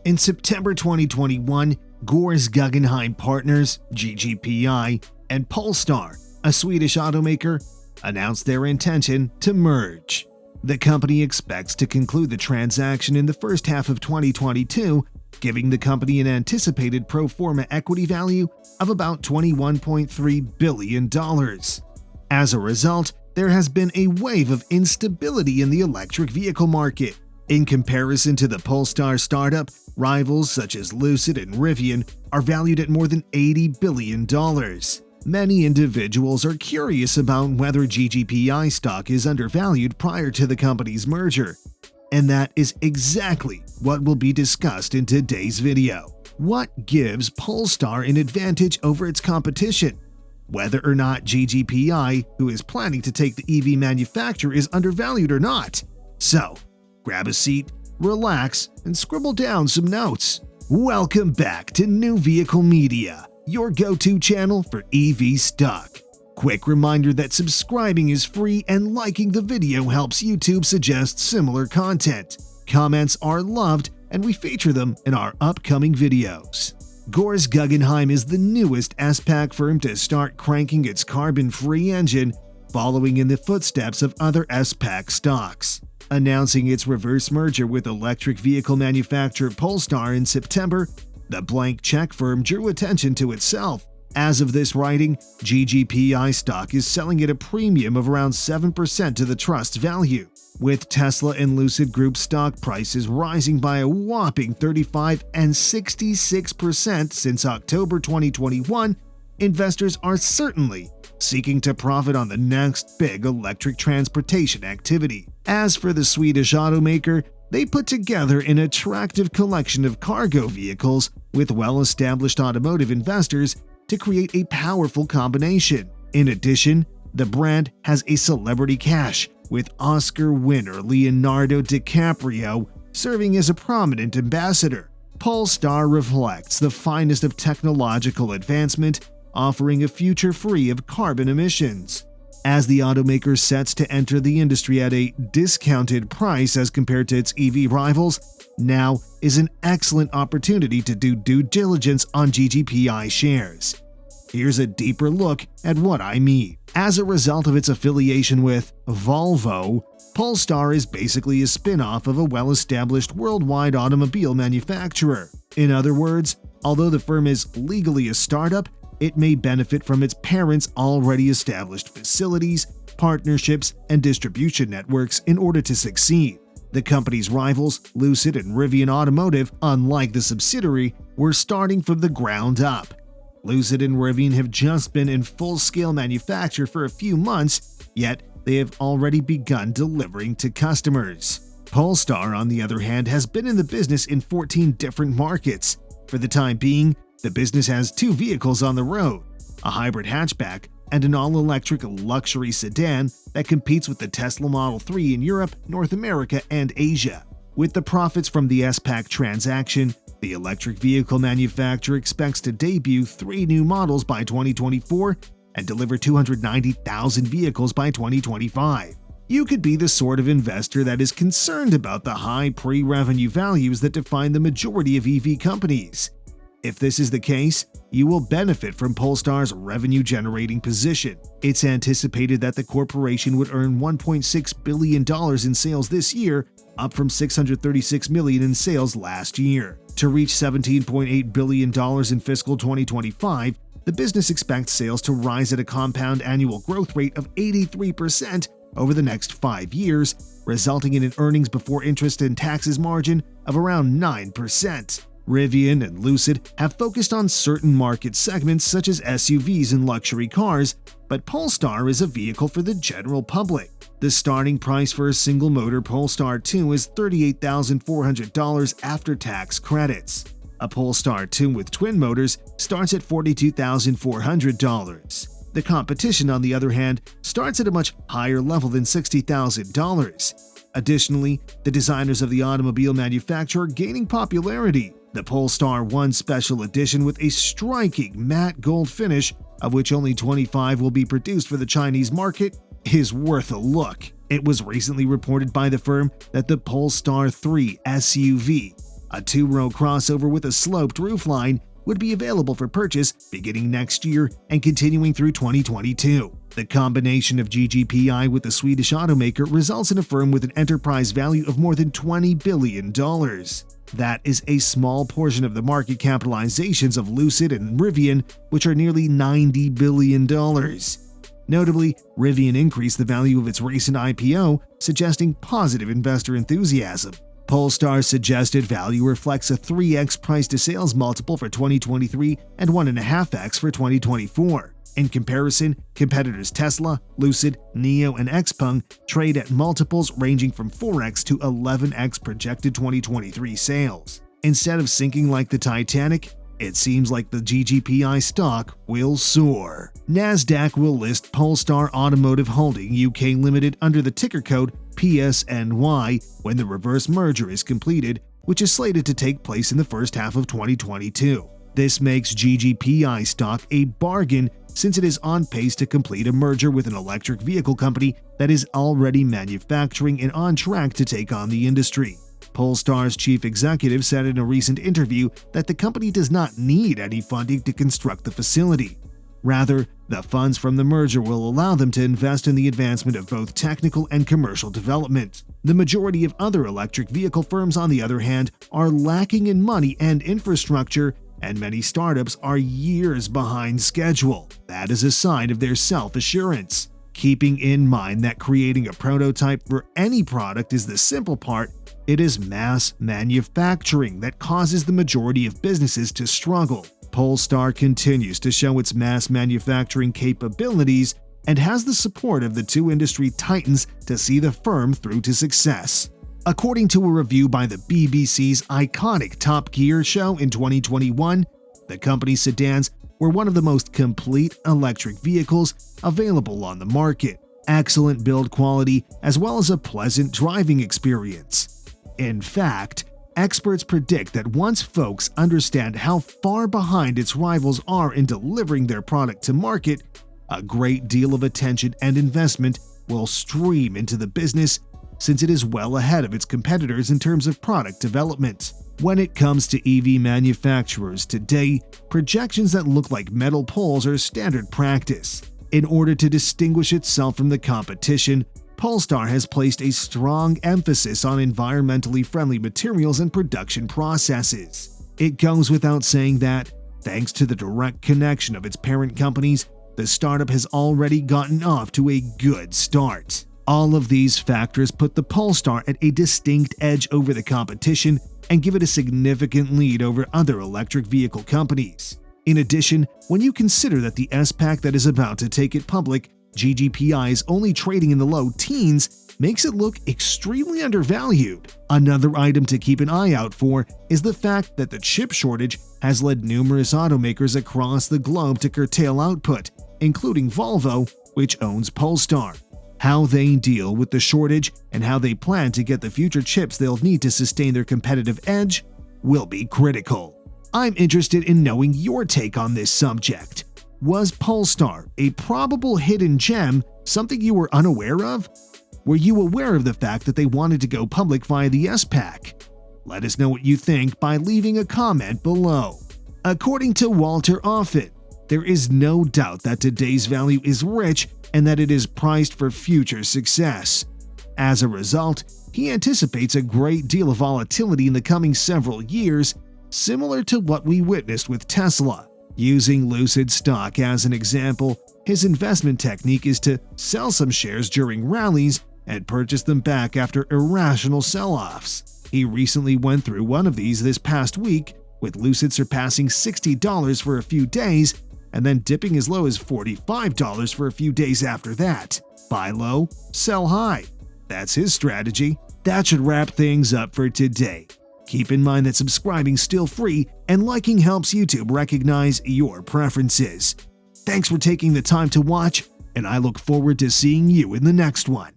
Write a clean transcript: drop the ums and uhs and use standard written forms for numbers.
In September 2021, Gores Guggenheim partners, GGPI, and Polestar, a Swedish automaker, announced their intention to merge. The company expects to conclude the transaction in the first half of 2022, giving the company an anticipated pro forma equity value of about $21.3 billion. As a result, there has been a wave of instability in the electric vehicle market. In comparison to the Polestar startup, rivals such as Lucid and Rivian are valued at more than $80 billion. Many individuals are curious about whether GGPI stock is undervalued prior to the company's merger. And that is exactly what will be discussed in today's video. What gives Polestar an advantage over its competition? Whether or not GGPI, who is planning to take the EV manufacturer, is undervalued or not. So, grab a seat, relax, and scribble down some notes. Welcome back to New Vehicle Media, your go-to channel for EV stock. Quick reminder that subscribing is free and liking the video helps YouTube suggest similar content. Comments are loved and we feature them in our upcoming videos. Gores Guggenheim is the newest S-Pack firm to start cranking its carbon-free engine, following in the footsteps of other S-Pack stocks. Announcing its reverse merger with electric vehicle manufacturer Polestar in September, the blank check firm drew attention to itself. As of this writing, GGPI stock is selling at a premium of around 7% to the trust's value, with Tesla and Lucid Group stock prices rising by a whopping 35% and 66% since October 2021. Investors are certainly seeking to profit on the next big electric transportation activity. As for the Swedish automaker, they put together an attractive collection of cargo vehicles with well-established automotive investors to create a powerful combination. In addition, the brand has a celebrity cache, with Oscar winner Leonardo DiCaprio serving as a prominent ambassador. Polestar reflects the finest of technological advancement, offering a future free of carbon emissions. As the automaker sets to enter the industry at a discounted price as compared to its EV rivals, now is an excellent opportunity to do due diligence on GGPI shares. Here's a deeper look at what I mean. As a result of its affiliation with Volvo, Polestar is basically a spin-off of a well-established worldwide automobile manufacturer. In other words, although the firm is legally a startup, it may benefit from its parent's already established facilities, partnerships, and distribution networks in order to succeed. The company's rivals, Lucid and Rivian Automotive, unlike the subsidiary, were starting from the ground up. Lucid and Rivian have just been in full-scale manufacture for a few months, yet they have already begun delivering to customers. Polestar, on the other hand, has been in the business in 14 different markets. For the time being, the business has two vehicles on the road, a hybrid hatchback and an all-electric luxury sedan that competes with the Tesla Model 3 in Europe, North America, and Asia. With the profits from the S-Pack transaction, the electric vehicle manufacturer expects to debut 3 new models by 2024 and deliver 290,000 vehicles by 2025. You could be the sort of investor that is concerned about the high pre-revenue values that define the majority of EV companies. If this is the case, you will benefit from Polestar's revenue-generating position. It's anticipated that the corporation would earn $1.6 billion in sales this year, up from $636 million in sales last year. To reach $17.8 billion in fiscal 2025, the business expects sales to rise at a compound annual growth rate of 83% over the next 5 years, resulting in an earnings before interest and taxes margin of around 9%. Rivian and Lucid have focused on certain market segments such as SUVs and luxury cars, but Polestar is a vehicle for the general public. The starting price for a single-motor Polestar 2 is $38,400 after tax credits. A Polestar 2 with twin motors starts at $42,400. The competition, on the other hand, starts at a much higher level than $60,000. Additionally, the designers of the automobile manufacturer are gaining popularity. The Polestar 1 Special Edition with a striking matte gold finish, of which only 25 will be produced for the Chinese market, is worth a look. It was recently reported by the firm that the Polestar 3 SUV, A two-row crossover with a sloped roofline would be available for purchase beginning next year and continuing through 2022. The combination of GGPI with the Swedish automaker results in a firm with an enterprise value of more than $20 billion. That is a small portion of the market capitalizations of Lucid and Rivian, which are nearly $90 billion. Notably, Rivian increased the value of its recent IPO, suggesting positive investor enthusiasm. Polestar's suggested value reflects a 3x price-to-sales multiple for 2023 and 1.5x for 2024. In comparison, competitors Tesla, Lucid, NIO, and Xpeng trade at multiples ranging from 4x to 11x projected 2023 sales. Instead of sinking like the Titanic, it seems like the GGPI stock will soar. Nasdaq will list Polestar Automotive Holding UK Limited under the ticker code PSNY when the reverse merger is completed, which is slated to take place in the first half of 2022. This makes GGPI stock a bargain since it is on pace to complete a merger with an electric vehicle company that is already manufacturing and on track to take on the industry. Polestar's chief executive said in a recent interview that the company does not need any funding to construct the facility. Rather, the funds from the merger will allow them to invest in the advancement of both technical and commercial development. The majority of other electric vehicle firms, on the other hand, are lacking in money and infrastructure, and many startups are years behind schedule. That is a sign of their self-assurance. Keeping in mind that creating a prototype for any product is the simple part, it is mass manufacturing that causes the majority of businesses to struggle. Polestar continues to show its mass manufacturing capabilities and has the support of the two industry titans to see the firm through to success. According to a review by the BBC's iconic Top Gear show in 2021, the company's sedans were one of the most complete electric vehicles available on the market. Excellent build quality as well as a pleasant driving experience. In fact, experts predict that once folks understand how far behind its rivals are in delivering their product to market, a great deal of attention and investment will stream into the business since it is well ahead of its competitors in terms of product development. When it comes to EV manufacturers today, projections that look like metal poles are standard practice. In order to distinguish itself from the competition, Polestar has placed a strong emphasis on environmentally friendly materials and production processes. It goes without saying that, thanks to the direct connection of its parent companies, the startup has already gotten off to a good start. All of these factors put the Polestar at a distinct edge over the competition and give it a significant lead over other electric vehicle companies. In addition, when you consider that the S-Pack that is about to take it public, GGPI is only trading in the low teens, makes it look extremely undervalued. Another item to keep an eye out for is the fact that the chip shortage has led numerous automakers across the globe to curtail output, including Volvo, which owns Polestar. How they deal with the shortage and how they plan to get the future chips they'll need to sustain their competitive edge will be critical. I'm interested in knowing your take on this subject. Was Polestar a probable hidden gem, something you were unaware of? Were you aware of the fact that they wanted to go public via the S-Pack? Let us know what you think by leaving a comment below. According to Walter Offit, there is no doubt that today's value is rich and that it is priced for future success. As a result, he anticipates a great deal of volatility in the coming several years, similar to what we witnessed with Tesla. Using Lucid stock as an example, his investment technique is to sell some shares during rallies and purchase them back after irrational sell-offs. He recently went through one of these this past week, with Lucid surpassing $60 for a few days and then dipping as low as $45 for a few days after that. Buy low, sell high. That's his strategy. That should wrap things up for today. Keep in mind that subscribing is still free and liking helps YouTube recognize your preferences. Thanks for taking the time to watch, and I look forward to seeing you in the next one.